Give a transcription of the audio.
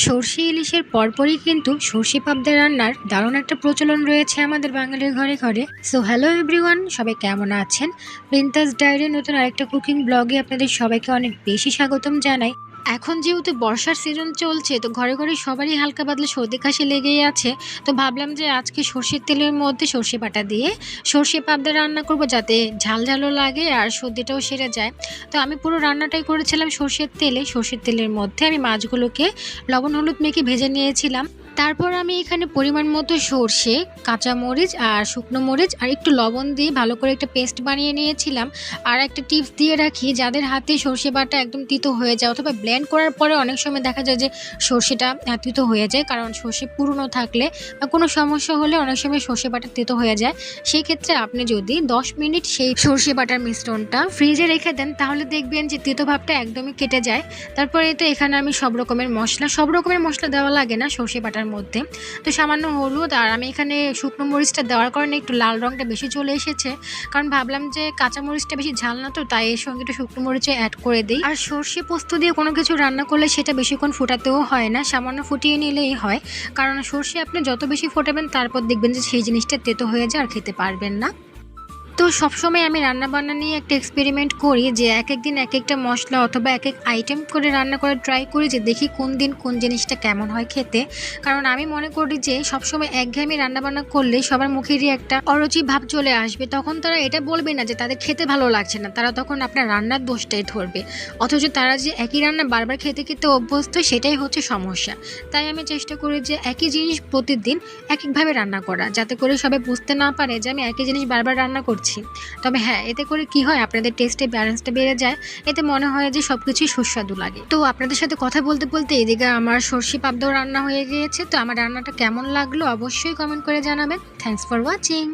সর্ষে ইলিশের পরপরই কিন্তু সর্ষে পাবদা রান্নার দারুণ একটা প্রচলন রয়েছে আমাদের বাঙালির ঘরে ঘরে। সো হ্যালো এভরিওয়ান, সবাই কেমন আছেন? প্রিন্টাস ডায়েরির নতুন আরেকটা কুকিং ব্লগে আপনাদের সবাইকে অনেক বেশি স্বাগতম জানাই। এখন যেহেতু বর্ষার সিজন চলছে, তো ঘরে ঘরে সবারই হালকা পাতলা সর্দি কাশি লেগেই আছে। তো ভাবলাম যে আজকে সর্ষের তেলের মধ্যে সর্ষে বাটা দিয়ে সর্ষে পাবদা রান্না করব, যাতে ঝাল ঝালও লাগে আর সর্দিটাও সেরে যায়। তো আমি পুরো রান্নাটাই করেছিলাম সর্ষের তেলে। সর্ষের তেলের মধ্যে আমি মাছগুলোকে লবণ হলুদ মেখে ভেজে নিয়েছিলাম। তারপর আমি এখানে পরিমাণ মতো সর্ষে, কাঁচামরিচ আর শুকনো মরিচ আর একটু লবণ দিয়ে ভালো করে একটা পেস্ট বানিয়ে নিয়েছিলাম। আর একটা টিপস দিয়ে রাখি, যাদের হাতে সর্ষে বাটা একদম তিতো হয়ে যায় অথবা ব্লেন্ড করার পরে অনেক সময় দেখা যায় যে সর্ষেটা তিতো হয়ে যায়, কারণ সর্ষে পুরনো থাকলে বা কোনো সমস্যা হলে অনেক সময় সর্ষে বাটা তিতো হয়ে যায়। সেই ক্ষেত্রে আপনি যদি 10 মিনিট সেই সর্ষে বাটার মিশ্রণটা ফ্রিজে রেখে দেন, তাহলে দেখবেন যে তিতো ভাবটা একদমই কেটে যায়। তারপরে তো এখানে আমি সব রকমের মশলা দেওয়া লাগে না সর্ষে বাটার মধ্যে। তো সামান্য হলুদ আর আমি এখানে শুকনো মরিচটা দেওয়ার কারণে একটু লাল রঙটা বেশি চলে এসেছে, কারণ ভাবলাম যে কাঁচা মরিচটা বেশি ঝাল না, তো তাই এর সঙ্গে একটু শুকনো মরিচে অ্যাড করে দিই। আর সর্ষে পোস্ত দিয়ে কোনো কিছু রান্না করলে সেটা বেশিক্ষণ ফোটাতেও হয় না, সামান্য ফুটিয়ে নিলেই হয়। কারণ সর্ষে আপনি যত বেশি ফোটাবেন তারপর দেখবেন যে সেই জিনিসটা তেতো হয়ে যায় আর খেতে পারবেন না। তো সবসময় আমি রান্নাবান্না নিয়ে একটা এক্সপেরিমেন্ট করি, যে এক একদিন এক একটা মশলা অথবা এক এক আইটেম করে রান্না করার ট্রাই করি, যে দেখি কোন দিন কোন জিনিসটা কেমন হয় খেতে। কারণ আমি মনে করি যে সবসময় একঘেয়েমি রান্নাবান্না করলে সবার মুখেরই একটা অরুচি ভাব চলে আসবে, তখন তারা এটা বলবে না যে তাদের খেতে ভালো লাগছে না, তারা তখন আপনার রান্নার দোষটাই ধরবে। অথচ তারা যে একই রান্না বারবার খেতে খেতে অভ্যস্ত, সেটাই হচ্ছে সমস্যা। তাই আমি চেষ্টা করি যে একই জিনিস প্রতিদিন এক একভাবে রান্না করা, যাতে করে সবাই বুঝতে না পারে যে আমি একই জিনিস বারবার রান্না করছি। তবে হ্যাঁ, এতে করে কি হয়, আপনাদের টেস্টে ব্যালেন্সটা বেড়ে যায়। এতে মনে হয় যে সবকিছুই সুস্বাদু লাগে। তো আপনাদের সাথে কথা বলতে বলতে এদিকে আমার সর্ষে পাবদাও রান্না হয়ে গিয়েছে। তো আমার রান্নাটা কেমন লাগলো অবশ্যই কমেন্ট করে জানাবেন। Thanks for watching.